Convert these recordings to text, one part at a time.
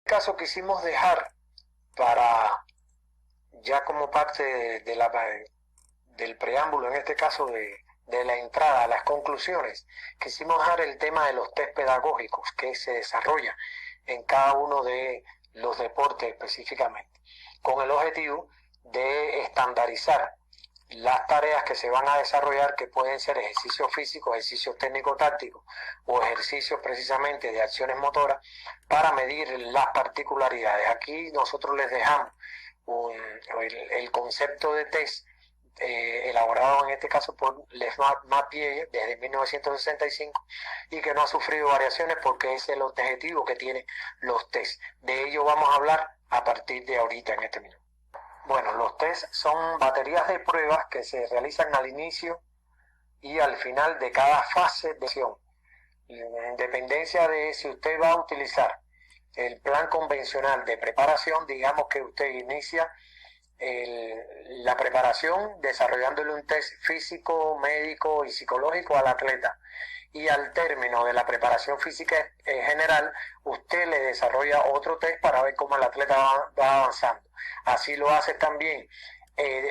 Caso quisimos dejar para ya como parte del preámbulo, en este caso de la entrada a las conclusiones, quisimos dejar el tema de los test pedagógicos que se desarrollan en cada uno de los deportes específicamente, con el objetivo de estandarizar las tareas que se van a desarrollar, que pueden ser ejercicios físicos, ejercicios técnico-tácticos o ejercicios precisamente de acciones motoras, para medir las particularidades. Aquí nosotros les dejamos el concepto de test elaborado en este caso por Les Mapier desde 1965 y que no ha sufrido variaciones porque es el objetivo que tienen los test. De ello vamos a hablar a partir de ahorita en este minuto. Bueno, los test son baterías de pruebas que se realizan al inicio y al final de cada fase de acción, en dependencia de si usted va a utilizar el plan convencional de preparación. Digamos que usted inicia la preparación desarrollándole un test físico, médico y psicológico al atleta, y al término de la preparación física general usted le desarrolla otro test para ver cómo el atleta va avanzando. Así lo hace también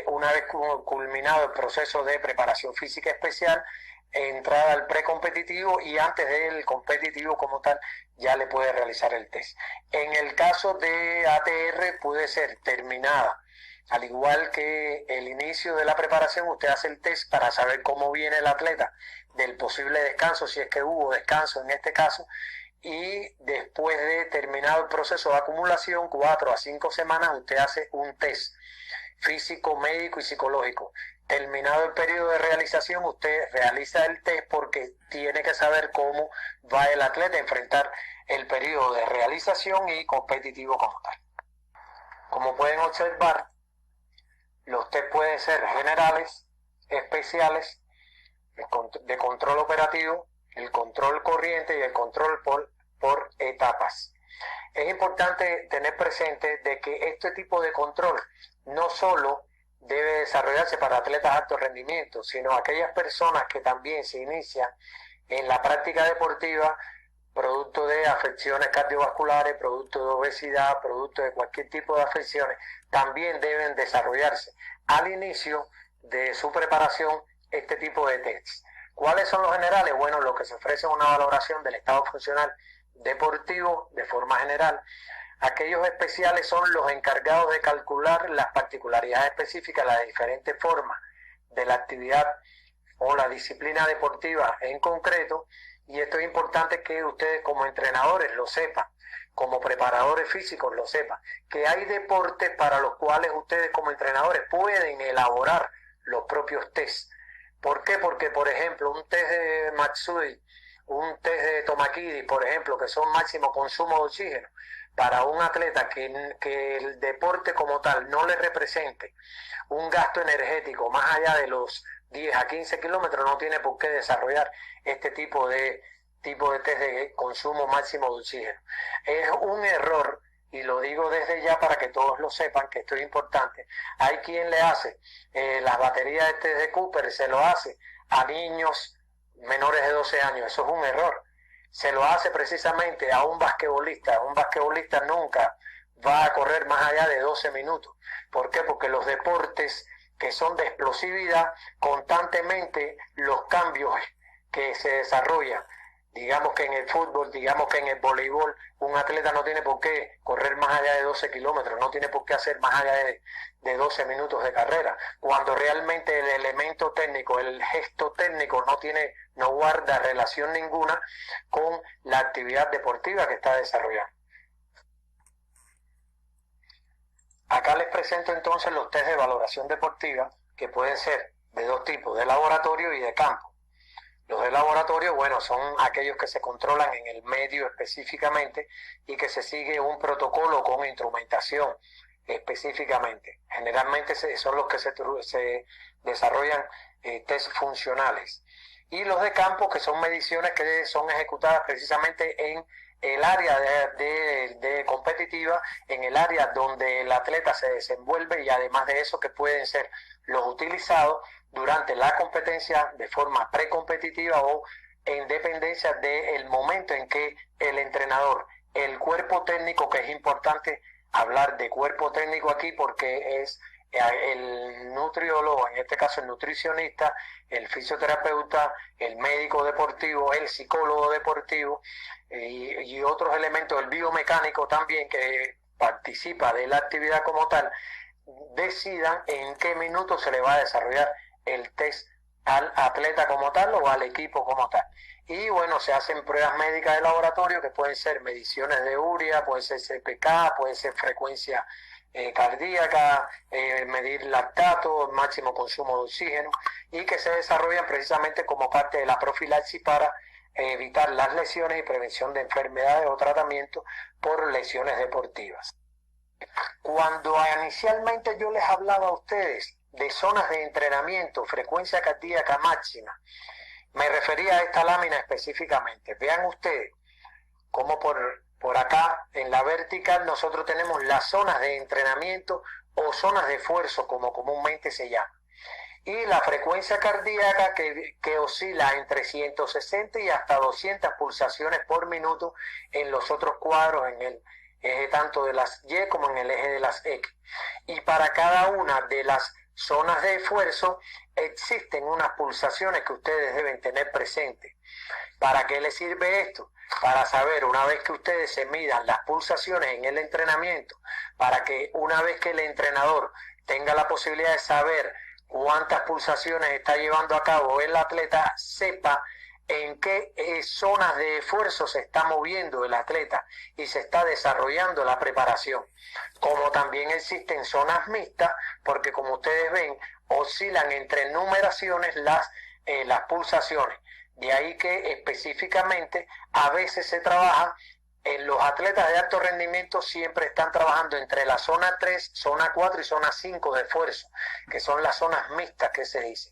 una vez culminado el proceso de preparación física especial, entrada al precompetitivo, y antes del competitivo como tal ya le puede realizar el test. En el caso de ATR puede ser terminada, al igual que el inicio de la preparación, usted hace el test para saber cómo viene el atleta del posible descanso, si es que hubo descanso en este caso, y después de terminado el proceso de acumulación, 4 a 5 semanas, usted hace un test físico, médico y psicológico. Terminado el periodo de realización, usted realiza el test porque tiene que saber cómo va el atleta a enfrentar el periodo de realización y competitivo como tal. Como pueden observar, los test pueden ser generales, especiales, de control operativo, el control corriente y el control por etapas. Es importante tener presente de que este tipo de control no solo debe desarrollarse para atletas de alto rendimiento, sino aquellas personas que también se inician en la práctica deportiva producto de afecciones cardiovasculares, producto de obesidad, producto de cualquier tipo de afecciones, también deben desarrollarse al inicio de su preparación este tipo de tests. ¿Cuáles son los generales? Bueno, lo que se ofrece es una valoración del estado funcional deportivo de forma general. Aquellos especiales son los encargados de calcular las particularidades específicas, las diferentes formas de la actividad o la disciplina deportiva en concreto, y esto es importante que ustedes como entrenadores lo sepan, como preparadores físicos lo sepan, que hay deportes para los cuales ustedes como entrenadores pueden elaborar los propios tests. ¿Por qué? Porque, por ejemplo, un test de Matsui, un test de Tomakidis, por ejemplo, que son máximo consumo de oxígeno, para un atleta que el deporte como tal no le represente un gasto energético más allá de los 10 a 15 kilómetros, no tiene por qué desarrollar este tipo de test de consumo máximo de oxígeno. Es un error, y lo digo desde ya para que todos lo sepan, que esto es importante. Hay quien le hace las baterías de test de Cooper, se lo hace a niños menores de 12 años. Eso es un error. Se lo hace precisamente a un basquetbolista. Un basquetbolista nunca va a correr más allá de 12 minutos. ¿Por qué? Porque los deportes que son de explosividad, constantemente los cambios que se desarrollan, digamos que en el fútbol, digamos que en el voleibol, un atleta no tiene por qué correr más allá de 12 kilómetros, no tiene por qué hacer más allá de 12 minutos de carrera, cuando realmente el elemento técnico, el gesto técnico no guarda relación ninguna con la actividad deportiva que está desarrollando. Acá les presento entonces los test de valoración deportiva, que pueden ser de dos tipos, de laboratorio y de campo. Los de laboratorio, bueno, son aquellos que se controlan en el medio específicamente y que se sigue un protocolo con instrumentación específicamente. Generalmente son los que se desarrollan test funcionales. Y los de campo, que son mediciones que son ejecutadas precisamente en el área de competitiva, en el área donde el atleta se desenvuelve, y además de eso que pueden ser los utilizados durante la competencia de forma precompetitiva o en dependencia del momento en que el entrenador el cuerpo técnico, que es importante hablar de cuerpo técnico aquí porque es el nutriólogo, en este caso el nutricionista, el fisioterapeuta, el médico deportivo, el psicólogo deportivo y otros elementos, el biomecánico también, que participa de la actividad como tal, decidan en qué minuto se le va a desarrollar el test al atleta como tal o al equipo como tal. Y bueno, se hacen pruebas médicas de laboratorio que pueden ser mediciones de urea, puede ser CPK, puede ser frecuencia cardíaca, medir lactato, máximo consumo de oxígeno, y que se desarrollan precisamente como parte de la profilaxis para evitar las lesiones y prevención de enfermedades o tratamientos por lesiones deportivas. Cuando inicialmente yo les hablaba a ustedes de zonas de entrenamiento, frecuencia cardíaca máxima, me refería a esta lámina específicamente. Vean ustedes cómo por acá en la vertical nosotros tenemos las zonas de entrenamiento o zonas de esfuerzo, como comúnmente se llama. Y la frecuencia cardíaca que oscila entre 160 y hasta 200 pulsaciones por minuto en los otros cuadros, en el eje tanto de las Y como en el eje de las X. Y para cada una de las zonas de esfuerzo existen unas pulsaciones que ustedes deben tener presentes. ¿Para qué les sirve esto? Para saber, una vez que ustedes se midan las pulsaciones en el entrenamiento, para que una vez que el entrenador tenga la posibilidad de saber cuántas pulsaciones está llevando a cabo el atleta, sepa en qué zonas de esfuerzo se está moviendo el atleta y se está desarrollando la preparación. Como también existen zonas mixtas, porque como ustedes ven, oscilan entre numeraciones las pulsaciones. De ahí que específicamente a veces se trabaja, los atletas de alto rendimiento siempre están trabajando entre la zona 3, zona 4 y zona 5 de esfuerzo, que son las zonas mixtas que se dice.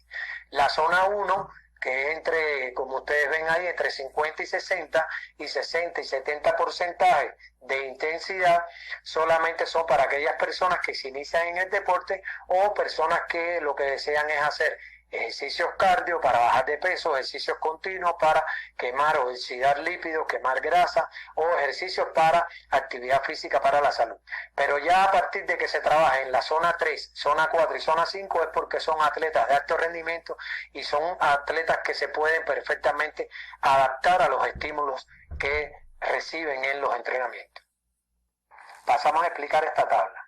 La zona 1, que es entre, como ustedes ven ahí, entre 50 y 60 y 60 y 70% de intensidad, solamente son para aquellas personas que se inician en el deporte o personas que lo que desean es hacer ejercicios cardio para bajar de peso, ejercicios continuos para quemar o oxidar lípidos, quemar grasa, o ejercicios para actividad física para la salud. Pero ya a partir de que se trabaja en la zona 3, zona 4 y zona 5 es porque son atletas de alto rendimiento y son atletas que se pueden perfectamente adaptar a los estímulos que reciben en los entrenamientos. Pasamos a explicar esta tabla.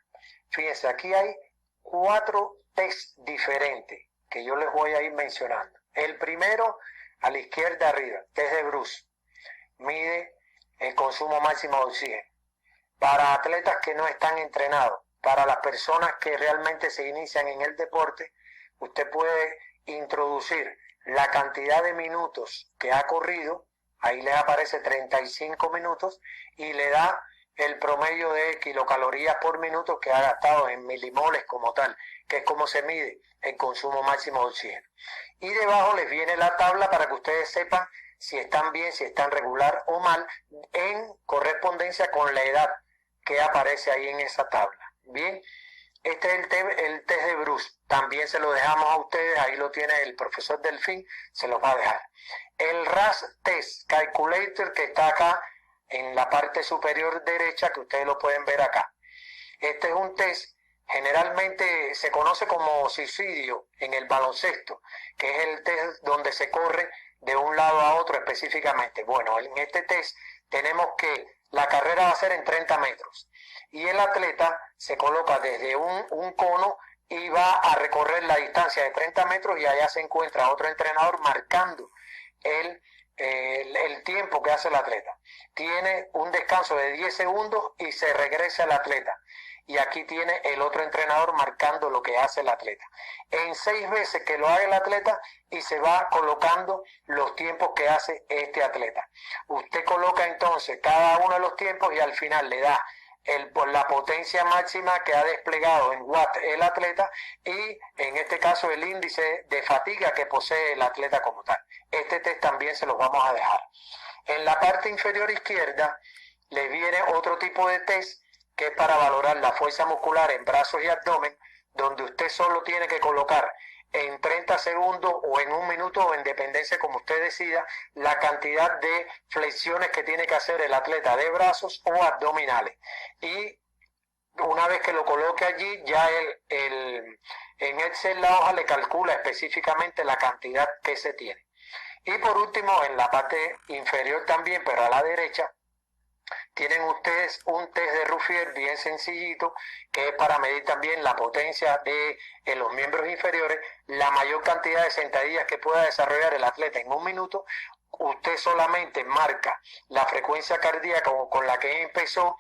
Fíjense, aquí hay 4 tests diferentes que yo les voy a ir mencionando. El primero, a la izquierda arriba, test de Bruce, mide el consumo máximo de oxígeno. Para atletas que no están entrenados, para las personas que realmente se inician en el deporte, usted puede introducir la cantidad de minutos que ha corrido, ahí les aparece 35 minutos, y le da el promedio de kilocalorías por minuto que ha gastado en milimoles como tal, que es como se mide el consumo máximo de oxígeno. Y debajo les viene la tabla para que ustedes sepan si están bien, si están regular o mal, en correspondencia con la edad que aparece ahí en esa tabla. Bien, este es el test de Bruce. También se lo dejamos a ustedes, ahí lo tiene el profesor Delfín, se los va a dejar. El RAS Test Calculator, que está acá en la parte superior derecha, que ustedes lo pueden ver acá. Este es un test, generalmente se conoce como suicidio en el baloncesto, que es el test donde se corre de un lado a otro específicamente. Bueno, en este test tenemos que la carrera va a ser en 30 metros y el atleta se coloca desde un cono y va a recorrer la distancia de 30 metros y allá se encuentra otro entrenador marcando el tiempo que hace el atleta. Tiene un descanso de 10 segundos y se regresa el atleta. Y aquí tiene el otro entrenador marcando lo que hace el atleta. En 6 veces que lo haga el atleta y se va colocando los tiempos que hace este atleta. Usted coloca entonces cada uno de los tiempos y al final le da la potencia máxima que ha desplegado en watts el atleta y en este caso el índice de fatiga que posee el atleta como tal. Este test también se los vamos a dejar. En la parte inferior izquierda les viene otro tipo de test que es para valorar la fuerza muscular en brazos y abdomen, donde usted solo tiene que colocar en 30 segundos o en un minuto o en dependencia como usted decida la cantidad de flexiones que tiene que hacer el atleta de brazos o abdominales. Y una vez que lo coloque allí, ya en Excel la hoja le calcula específicamente la cantidad que se tiene. Y por último, en la parte inferior también, pero a la derecha, tienen ustedes un test de Ruffier bien sencillito, que es para medir también la potencia de los miembros inferiores, la mayor cantidad de sentadillas que pueda desarrollar el atleta en un minuto. Usted solamente marca la frecuencia cardíaca con la que empezó,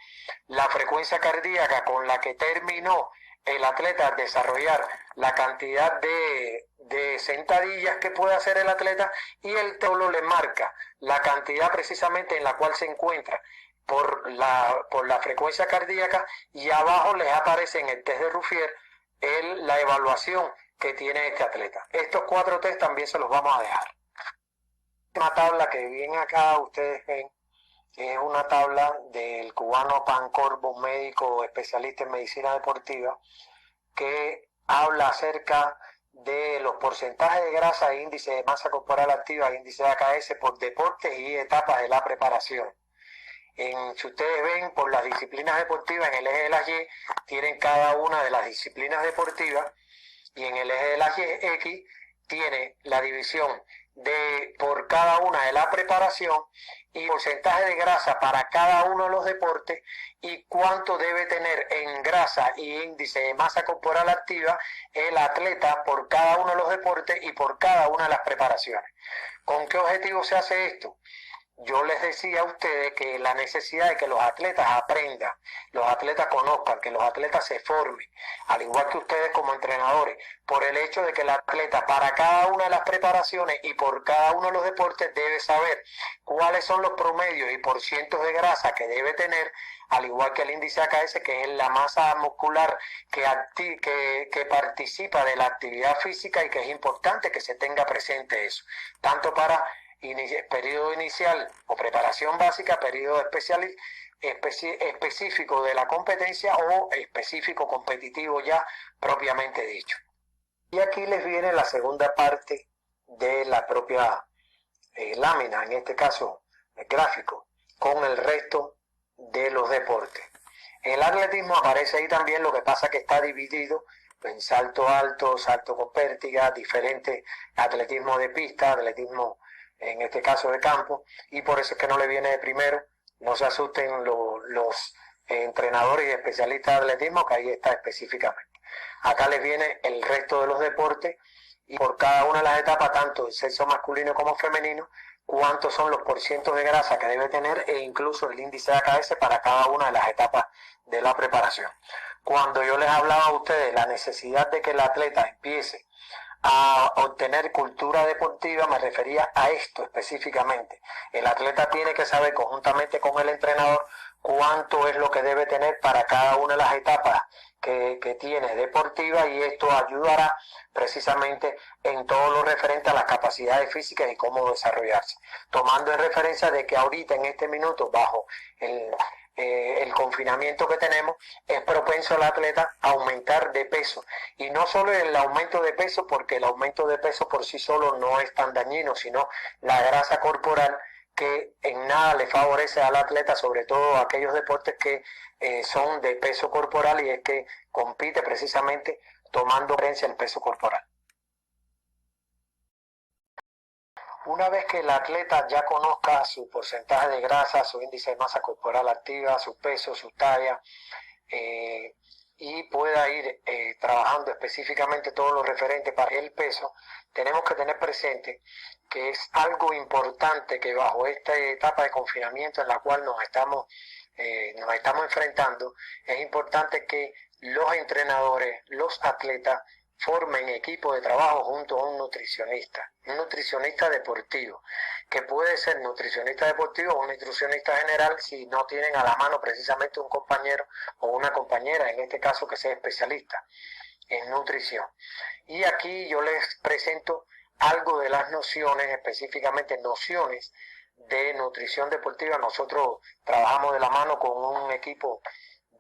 la frecuencia cardíaca con la que terminó el atleta al desarrollar la cantidad de sentadillas que puede hacer el atleta, y el tolo le marca la cantidad precisamente en la cual se encuentra por la frecuencia cardíaca, y abajo les aparece en el test de Ruffier la evaluación que tiene este atleta. Estos 4 test también se los vamos a dejar. Una tabla que bien acá ustedes ven es una tabla del cubano Pancorbo, médico especialista en medicina deportiva, que habla acerca de los porcentajes de grasa, índice de masa corporal activa, índice de AKS por deportes y etapas de la preparación. Si ustedes ven, por las disciplinas deportivas, en el eje de las Y tienen cada una de las disciplinas deportivas, y en el eje de las X tiene la división por cada una de la preparación y porcentaje de grasa para cada uno de los deportes, y cuánto debe tener en grasa y índice de masa corporal activa el atleta por cada uno de los deportes y por cada una de las preparaciones. ¿Con qué objetivo se hace esto? Yo les decía a ustedes que la necesidad de que los atletas aprendan, los atletas conozcan, que los atletas se formen, al igual que ustedes como entrenadores, por el hecho de que el atleta para cada una de las preparaciones y por cada uno de los deportes debe saber cuáles son los promedios y porcientos de grasa que debe tener, al igual que el índice AKS, que es la masa muscular que participa de la actividad física, y que es importante que se tenga presente eso, tanto para periodo inicial o preparación básica, periodo específico de la competencia o específico competitivo ya propiamente dicho. Y aquí les viene la segunda parte de la propia lámina, en este caso el gráfico, con el resto de los deportes. El atletismo aparece ahí también, lo que pasa que está dividido en salto alto, salto con pértiga, diferentes atletismo de pista, atletismo en este caso de campo, y por eso es que no le viene de primero. No se asusten los entrenadores y especialistas de atletismo, que ahí está específicamente. Acá les viene el resto de los deportes, y por cada una de las etapas, tanto el sexo masculino como femenino, cuántos son los porcientos de grasa que debe tener, e incluso el índice de AKS para cada una de las etapas de la preparación. Cuando yo les hablaba a ustedes la necesidad de que el atleta empiece a obtener cultura deportiva, me refería a esto específicamente. El atleta tiene que saber conjuntamente con el entrenador cuánto es lo que debe tener para cada una de las etapas que tiene deportiva, y esto ayudará precisamente en todo lo referente a las capacidades físicas y cómo desarrollarse, tomando en referencia de que ahorita en este minuto, bajo el confinamiento que tenemos, es propenso al atleta a aumentar de peso, y no solo el aumento de peso, porque el aumento de peso por sí solo no es tan dañino, sino la grasa corporal, que en nada le favorece al atleta, sobre todo aquellos deportes que son de peso corporal, y es que compite precisamente tomando referencia el peso corporal. Una vez que el atleta ya conozca su porcentaje de grasa, su índice de masa corporal activa, su peso, su talla, y pueda ir trabajando específicamente todo lo referente para el peso, tenemos que tener presente que es algo importante que bajo esta etapa de confinamiento en la cual nos estamos enfrentando, es importante que los entrenadores, los atletas, formen equipo de trabajo junto a un nutricionista deportivo, que puede ser nutricionista deportivo o un nutricionista general si no tienen a la mano precisamente un compañero o una compañera, en este caso, que sea especialista en nutrición. Y aquí yo les presento algo de las nociones, específicamente nociones de nutrición deportiva. Nosotros trabajamos de la mano con un equipo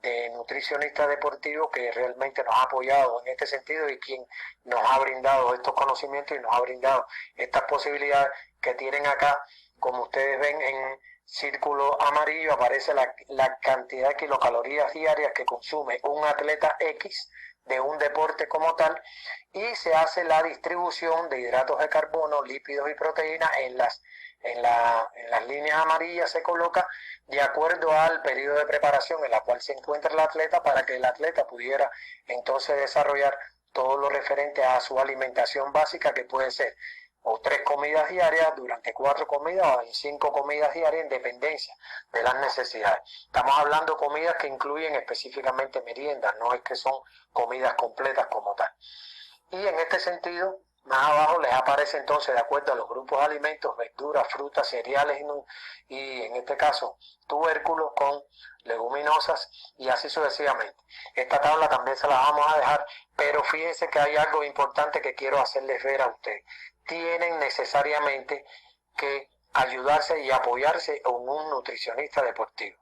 de nutricionista deportivo que realmente nos ha apoyado en este sentido y quien nos ha brindado estos conocimientos y nos ha brindado estas posibilidades que tienen acá. Como ustedes ven en círculo amarillo aparece la cantidad de kilocalorías diarias que consume un atleta X de un deporte como tal, y se hace la distribución de hidratos de carbono, lípidos y proteínas en las líneas amarillas. Se coloca de acuerdo al periodo de preparación en la cual se encuentra el atleta, para que el atleta pudiera entonces desarrollar todo lo referente a su alimentación básica, que puede ser o 3 comidas diarias durante 4 comidas o en 5 comidas diarias, en dependencia de las necesidades. Estamos hablando de comidas que incluyen específicamente meriendas, no es que son comidas completas como tal. Y en este sentido, más abajo les aparece entonces, de acuerdo a los grupos de alimentos, verduras, frutas, cereales y en este caso tubérculos con leguminosas, y así sucesivamente. Esta tabla también se la vamos a dejar, pero fíjense que hay algo importante que quiero hacerles ver a ustedes. Tienen necesariamente que ayudarse y apoyarse en un nutricionista deportivo,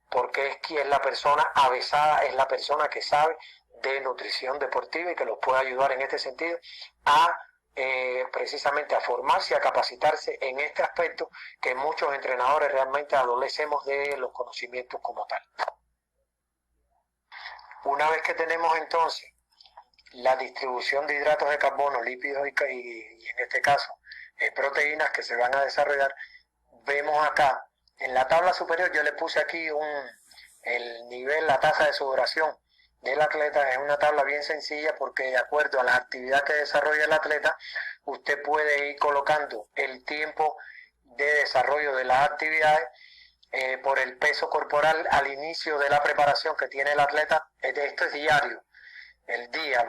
porque es quien la persona avesada, es la persona que sabe de nutrición deportiva y que los puede ayudar en este sentido a precisamente a formarse y a capacitarse en este aspecto, que muchos entrenadores realmente adolecemos de los conocimientos como tal. Una vez que tenemos entonces la distribución de hidratos de carbono, lípidos y en este caso proteínas que se van a desarrollar, vemos acá en la tabla superior, yo le puse aquí el nivel, la tasa de sudoración del atleta. Es una tabla bien sencilla porque de acuerdo a la actividad que desarrolla el atleta, usted puede ir colocando el tiempo de desarrollo de las actividades por el peso corporal al inicio de la preparación que tiene el atleta. Esto es diario, el día,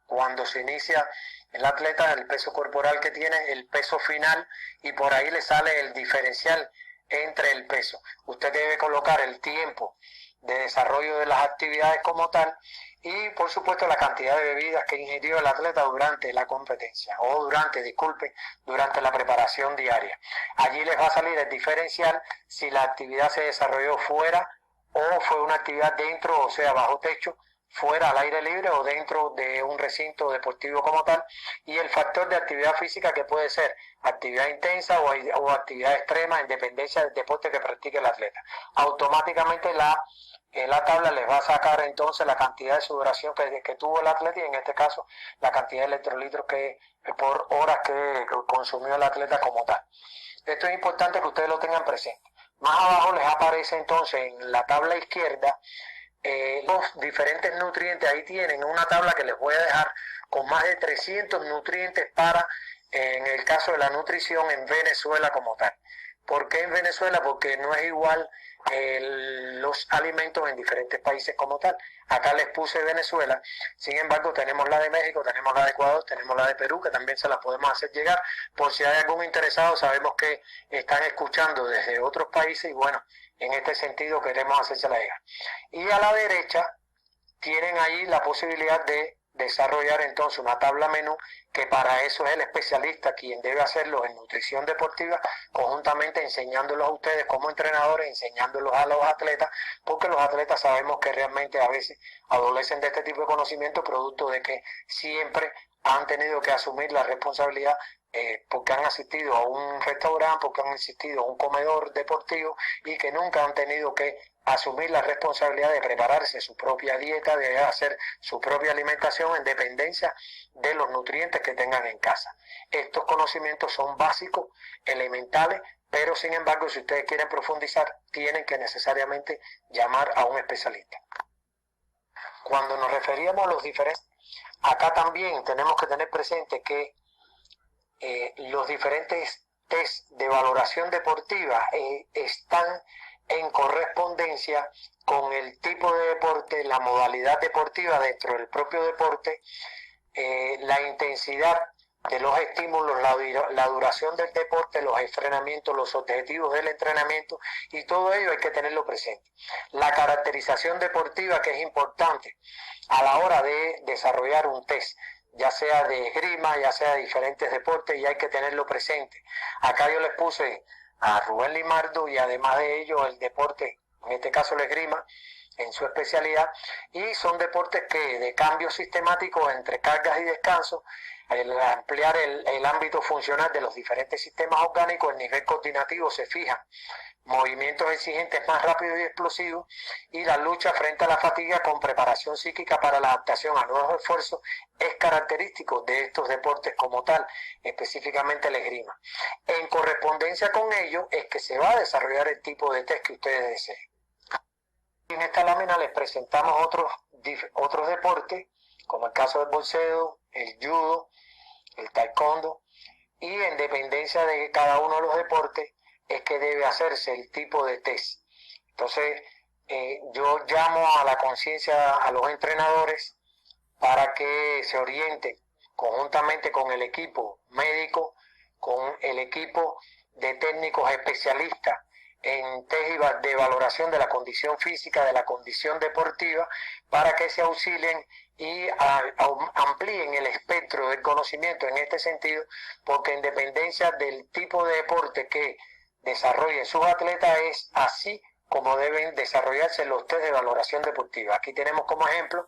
cuando se inicia el atleta, el peso corporal que tiene, el peso final, y por ahí le sale el diferencial entre el peso. Usted debe colocar el tiempo de desarrollo de las actividades como tal, y por supuesto la cantidad de bebidas que ingirió el atleta durante la competencia, o durante la preparación diaria. Allí les va a salir el diferencial si la actividad se desarrolló fuera o fue una actividad dentro, o sea, bajo techo, fuera al aire libre o dentro de un recinto deportivo como tal, y el factor de actividad física, que puede ser actividad intensa o actividad extrema, en dependencia del deporte que practique el atleta. Automáticamente la tabla les va a sacar entonces la cantidad de sudoración que tuvo el atleta, y en este caso la cantidad de electrolitos por horas que consumió el atleta como tal. Esto es importante que ustedes lo tengan presente. Más abajo les aparece entonces en la tabla izquierda los diferentes nutrientes. Ahí tienen una tabla que les voy a dejar con más de 300 nutrientes para, en el caso de la nutrición en Venezuela como tal. ¿Por qué en Venezuela? Porque no es igual los alimentos en diferentes países como tal. Acá les puse Venezuela, sin embargo tenemos la de México, tenemos la de Ecuador, tenemos la de Perú, que también se las podemos hacer llegar por si hay algún interesado. Sabemos que están escuchando desde otros países y bueno, en este sentido queremos hacérsela llegar. Y a la derecha tienen ahí la posibilidad de desarrollar entonces una tabla menú, que para eso es el especialista quien debe hacerlo en nutrición deportiva, conjuntamente enseñándolos a ustedes como entrenadores, enseñándolos a los atletas, porque los atletas sabemos que realmente a veces adolecen de este tipo de conocimiento, producto de que siempre han tenido que asumir la responsabilidad porque han asistido a un restaurante, porque han asistido a un comedor deportivo, y que nunca han tenido que asumir la responsabilidad de prepararse su propia dieta, de hacer su propia alimentación en dependencia de los nutrientes que tengan en casa. Estos conocimientos son básicos, elementales, pero sin embargo, si ustedes quieren profundizar, tienen que necesariamente llamar a un especialista. Cuando nos referíamos a los diferentes, acá también tenemos que tener presente que los diferentes test de valoración deportiva están en correspondencia con el tipo de deporte, la modalidad deportiva dentro del propio deporte, la intensidad de los estímulos, la duración del deporte, los entrenamientos, los objetivos del entrenamiento, y todo ello hay que tenerlo presente. La caracterización deportiva, que es importante a la hora de desarrollar un test, ya sea de esgrima, ya sea de diferentes deportes, y hay que tenerlo presente. Acá yo les puse a Rubén Limardo, y además de ello el deporte, en este caso la esgrima, en su especialidad, y son deportes que de cambio sistemático entre cargas y descanso, al ampliar el ámbito funcional de los diferentes sistemas orgánicos, el nivel coordinativo se fija, movimientos exigentes más rápidos y explosivos, y la lucha frente a la fatiga con preparación psíquica para la adaptación a nuevos esfuerzos es característico de estos deportes como tal, específicamente el esgrima. En correspondencia con ello es que se va a desarrollar el tipo de test que ustedes deseen. En esta lámina les presentamos otros deportes, como el caso del boxeo, el judo, el taekwondo, y en dependencia de cada uno de los deportes es que debe hacerse el tipo de test. Entonces, yo llamo a la conciencia a los entrenadores para que se orienten conjuntamente con el equipo médico, con el equipo de técnicos especialistas en test de valoración de la condición física, de la condición deportiva, para que se auxilien y amplíen el espectro del conocimiento en este sentido, porque en dependencia del tipo de deporte que desarrollen sus atletas es así como deben desarrollarse los test de valoración deportiva. Aquí tenemos como ejemplo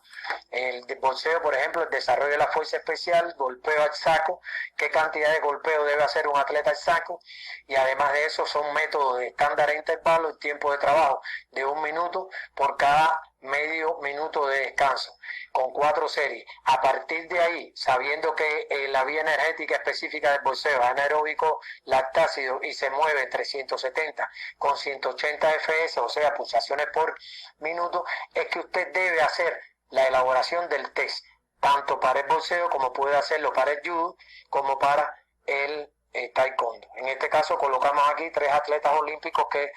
el boxeo, por ejemplo, el desarrollo de la fuerza especial, golpeo al saco, qué cantidad de golpeo debe hacer un atleta al saco, y además de eso son métodos de estándar e intervalo y tiempo de trabajo de 1 minuto por cada medio minuto de descanso, con 4 series. A partir de ahí, sabiendo que la vía energética específica del boxeo es anaeróbico lactácido y se mueve entre 170 con 180 fps, o sea, pulsaciones por minuto, es que usted debe hacer la elaboración del test, tanto para el boxeo como puede hacerlo para el judo, como para el taekwondo. En este caso colocamos aquí 3 atletas olímpicos que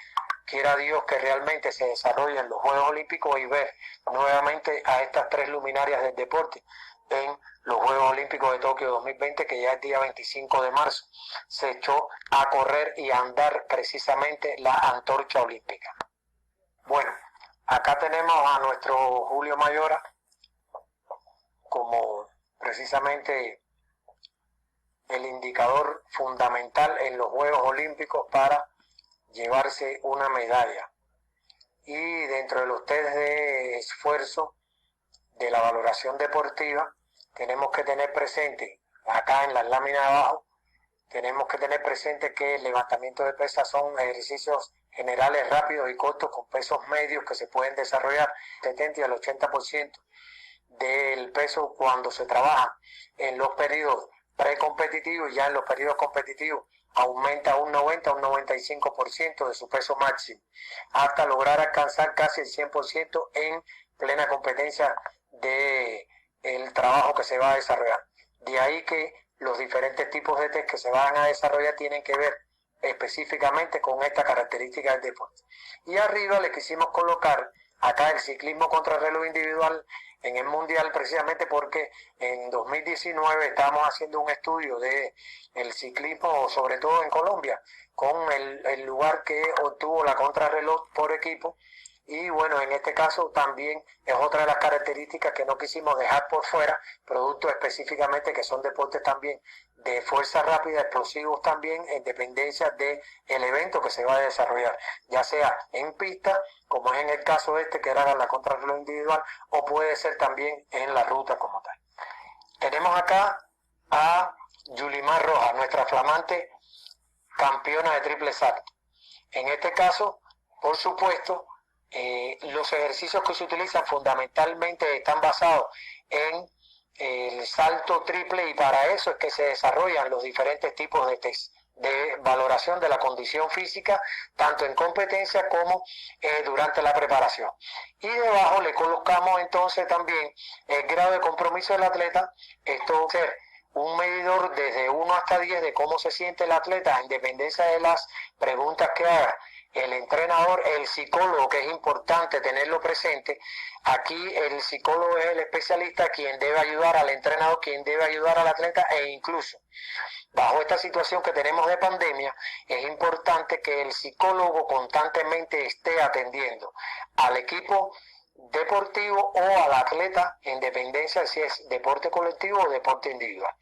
quiera Dios que realmente se desarrollen los Juegos Olímpicos y ver nuevamente a estas 3 luminarias del deporte en los Juegos Olímpicos de Tokio 2020, que ya el día 25 de marzo se echó a correr y a andar precisamente la antorcha olímpica. Bueno, acá tenemos a nuestro Julio Mayora como precisamente el indicador fundamental en los Juegos Olímpicos para llevarse una medalla. Y dentro de los test de esfuerzo de la valoración deportiva tenemos que tener presente, acá en la lámina de abajo, tenemos que tener presente que el levantamiento de pesas son ejercicios generales rápidos y cortos con pesos medios que se pueden desarrollar 70 y al 80% del peso cuando se trabaja en los periodos precompetitivos. Ya en los periodos competitivos aumenta un 90 a un 95% de su peso máximo, hasta lograr alcanzar casi el 100% en plena competencia del trabajo que se va a desarrollar. De ahí que los diferentes tipos de test que se van a desarrollar tienen que ver específicamente con esta característica del deporte. Y arriba le quisimos colocar acá el ciclismo contrarreloj individual en el mundial, precisamente porque en 2019 estábamos haciendo un estudio de el ciclismo, sobre todo en Colombia, con el lugar que obtuvo la contrarreloj por equipo. Y bueno, en este caso también es otra de las características que no quisimos dejar por fuera, productos específicamente que son deportes también de fuerza rápida, explosivos también, en dependencia del evento que se va a desarrollar, ya sea en pista, como es en el caso que era la contrarreloj individual, o puede ser también en la ruta como tal. Tenemos acá a Yulimar Rojas, nuestra flamante campeona de triple salto. En este caso, por supuesto, los ejercicios que se utilizan fundamentalmente están basados en el salto triple, y para eso es que se desarrollan los diferentes tipos de test de valoración de la condición física, tanto en competencia como durante la preparación. Y debajo le colocamos entonces también el grado de compromiso del atleta. Esto va a ser un medidor desde 1 hasta 10 de cómo se siente el atleta en dependencia de las preguntas que haga el entrenador, el psicólogo, que es importante tenerlo presente. Aquí el psicólogo es el especialista quien debe ayudar al entrenador, quien debe ayudar al atleta, e incluso bajo esta situación que tenemos de pandemia es importante que el psicólogo constantemente esté atendiendo al equipo deportivo o al atleta en dependencia si es deporte colectivo o deporte individual.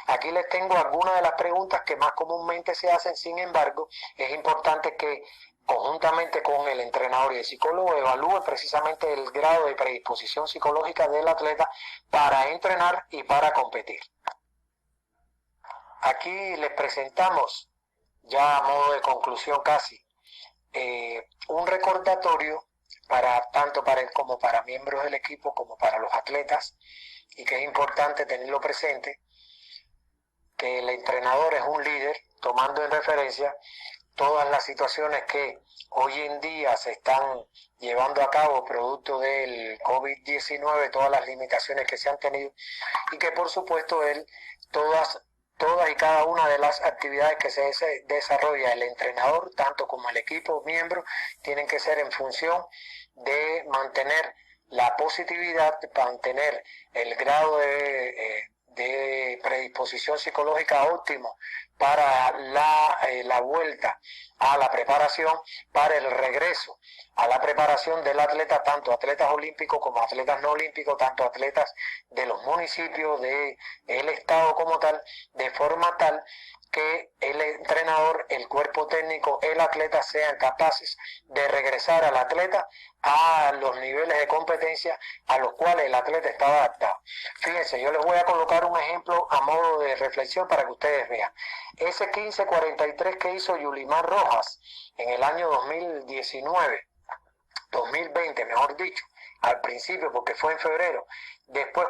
Aquí les tengo algunas de las preguntas que más comúnmente se hacen. Sin embargo, es importante que conjuntamente con el entrenador y el psicólogo, evalúe precisamente el grado de predisposición psicológica del atleta para entrenar y para competir. Aquí les presentamos, ya a modo de conclusión casi, un recordatorio como para miembros del equipo como para los atletas, y que es importante tenerlo presente, que el entrenador es un líder, tomando en referencia todas las situaciones que hoy en día se están llevando a cabo producto del COVID-19, todas las limitaciones que se han tenido, y que por supuesto todas y cada una de las actividades que se desarrolla el entrenador, tanto como el equipo miembro, tienen que ser en función de mantener la positividad, mantener el grado de predisposición psicológica óptimo para la vuelta a la preparación, para el regreso a la preparación del atleta, tanto atletas olímpicos como atletas no olímpicos, tanto atletas de los municipios, del estado como tal, de forma tal que el entrenador, el cuerpo técnico, el atleta sean capaces de regresar al atleta a los niveles de competencia a los cuales el atleta estaba adaptado. Fíjense, yo les voy a colocar un ejemplo a modo de reflexión para que ustedes vean. Ese 15:43 que hizo Yulimar Rojas en el año 2020, mejor dicho, al principio, porque fue en febrero, después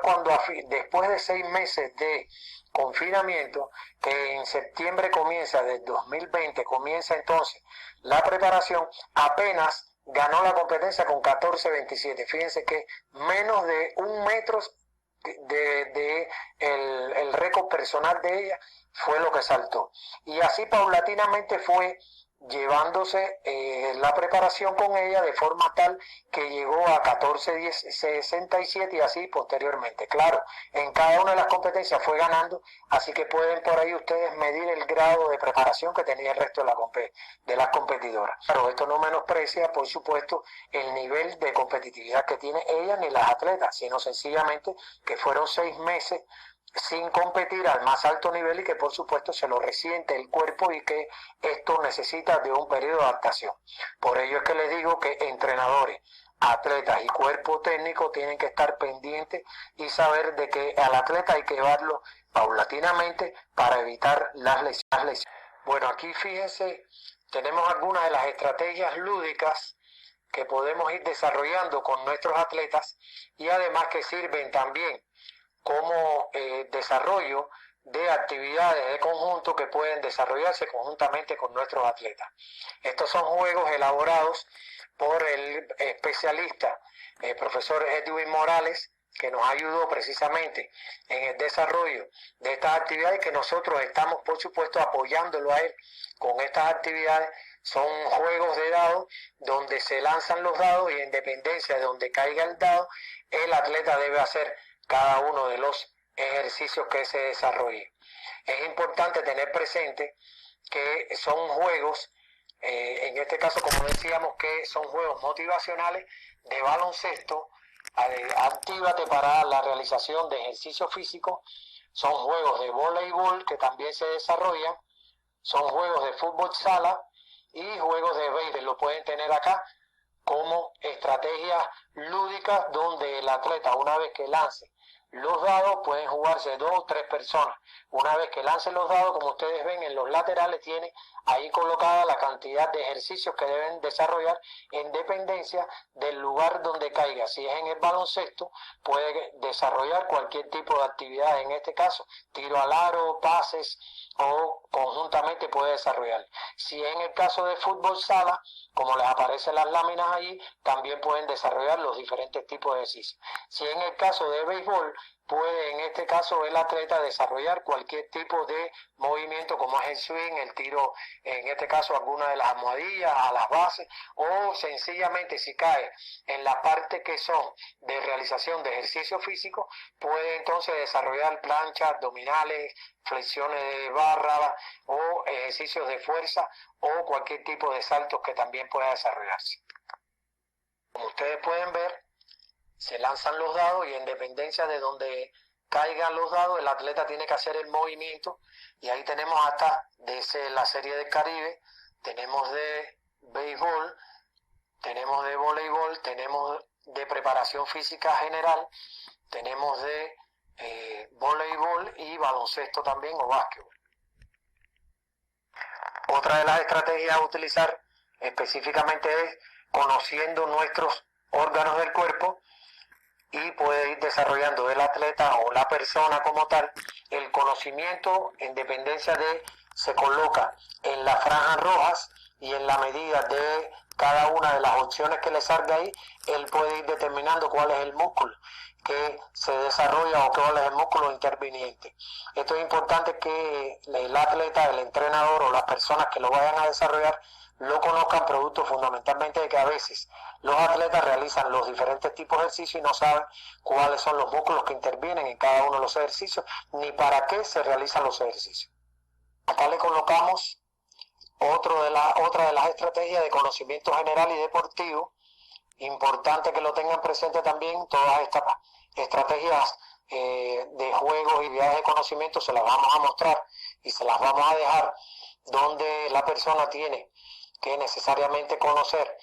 de 6 meses de confinamiento, que en septiembre comienza, del 2020 comienza entonces la preparación, apenas ganó la competencia con 14:27. Fíjense que menos de 1 metro el récord personal de ella fue lo que saltó. Y así paulatinamente fue llevándose la preparación con ella de forma tal que llegó a 14:67 y así posteriormente. Claro, en cada una de las competencias fue ganando, así que pueden por ahí ustedes medir el grado de preparación que tenía el resto de las competidoras. Claro, esto no menosprecia, por supuesto, el nivel de competitividad que tiene ella ni las atletas, sino sencillamente que fueron 6 meses sin competir al más alto nivel y que por supuesto se lo resiente el cuerpo y que esto necesita de un periodo de adaptación. Por ello es que les digo que entrenadores, atletas y cuerpo técnico tienen que estar pendientes y saber de que al atleta hay que llevarlo paulatinamente para evitar las lesiones. Bueno, aquí fíjense, tenemos algunas de las estrategias lúdicas que podemos ir desarrollando con nuestros atletas y además que sirven también como desarrollo de actividades de conjunto que pueden desarrollarse conjuntamente con nuestros atletas. Estos son juegos elaborados por el especialista, el profesor Edwin Morales, que nos ayudó precisamente en el desarrollo de estas actividades, que nosotros estamos por supuesto apoyándolo a él con estas actividades. Son juegos de dados donde se lanzan los dados y en dependencia de donde caiga el dado, el atleta debe hacer cada uno de los ejercicios que se desarrolle. Es importante tener presente que son juegos, en este caso como decíamos, que son juegos motivacionales de baloncesto. Actívate para la realización de ejercicio físico. Son juegos de voleibol que también se desarrollan, son juegos de fútbol sala y juegos de béisbol. Lo pueden tener acá como estrategias lúdicas donde el atleta, una vez que lance los dados, pueden jugarse 2 o 3 personas. Una vez que lancen los dados, como ustedes ven en los laterales, tiene ahí colocada la cantidad de ejercicios que deben desarrollar en dependencia del lugar donde caiga. Si es en el baloncesto, puede desarrollar cualquier tipo de actividad, en este caso tiro al aro, pases, o conjuntamente puede desarrollar. Si en el caso de fútbol sala, como les aparecen las láminas ahí, también pueden desarrollar los diferentes tipos de ejercicios. Si en el caso de béisbol, puede en este caso el atleta desarrollar cualquier tipo de movimiento, como es el swing, el tiro, en este caso alguna de las almohadillas a las bases, o sencillamente si cae en la parte que son de realización de ejercicio físico, puede entonces desarrollar planchas, abdominales, flexiones de barra o ejercicios de fuerza o cualquier tipo de saltos que también pueda desarrollarse. Como ustedes pueden ver, se lanzan los dados y en dependencia de donde caigan los dados, el atleta tiene que hacer el movimiento, y ahí tenemos hasta de la Serie del Caribe, tenemos de béisbol, tenemos de voleibol, tenemos de preparación física general, tenemos de voleibol y baloncesto también o básquetbol. Otra de las estrategias a utilizar específicamente es conociendo nuestros órganos del cuerpo, y puede ir desarrollando el atleta o la persona como tal el conocimiento en dependencia de, se coloca en las franjas rojas y en la medida de cada una de las opciones que le salga ahí, él puede ir determinando cuál es el músculo que se desarrolla o cuál es el músculo interviniente. Esto es importante que el atleta, el entrenador o las personas que lo vayan a desarrollar lo conozcan, producto fundamentalmente de que a veces los atletas realizan los diferentes tipos de ejercicios y no saben cuáles son los músculos que intervienen en cada uno de los ejercicios ni para qué se realizan los ejercicios. Acá le colocamos otra de las estrategias de conocimiento general y deportivo. Importante que lo tengan presente también. Todas estas estrategias de juegos y viajes de conocimiento se las vamos a mostrar y se las vamos a dejar donde la persona tiene que necesariamente conocer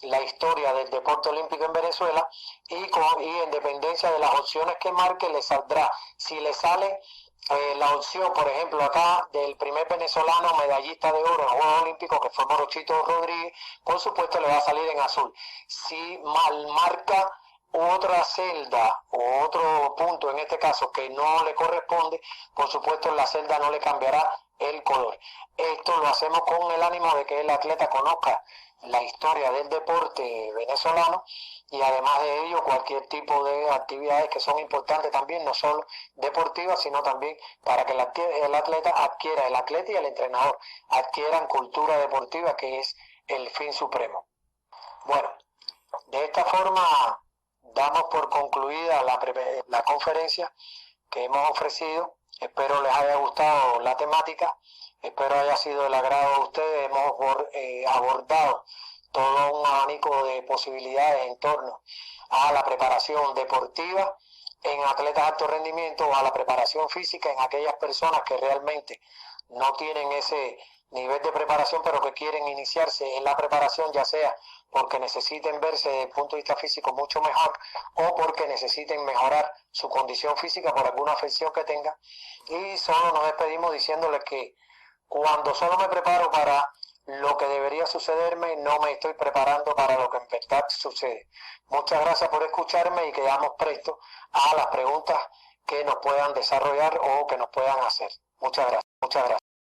la historia del deporte olímpico en Venezuela y en dependencia de las opciones que marque le saldrá. Si le sale la opción, por ejemplo, acá del primer venezolano medallista de oro en los Juegos Olímpicos, que fue Morochito Rodríguez, por supuesto le va a salir en azul. Si marca otra celda o otro punto, en este caso, que no le corresponde, por supuesto la celda no le cambiará el color. Esto lo hacemos con el ánimo de que el atleta conozca la historia del deporte venezolano y además de ello cualquier tipo de actividades que son importantes también, no solo deportivas, sino también para que el atleta adquiera, el atleta y el entrenador adquieran cultura deportiva, que es el fin supremo. Bueno, de esta forma damos por concluida la conferencia que hemos ofrecido. Espero les haya gustado la temática, espero haya sido del agrado de ustedes. Hemos abordado todo un abanico de posibilidades en torno a la preparación deportiva en atletas de alto rendimiento o a la preparación física en aquellas personas que realmente no tienen ese nivel de preparación pero que quieren iniciarse en la preparación, ya sea porque necesiten verse desde el punto de vista físico mucho mejor o porque necesiten mejorar su condición física por alguna afección que tengan. Y solo nos despedimos diciéndoles que cuando solo me preparo para lo que debería sucederme, no me estoy preparando para lo que en verdad sucede. Muchas gracias por escucharme y quedamos prestos a las preguntas que nos puedan desarrollar o que nos puedan hacer. Muchas gracias.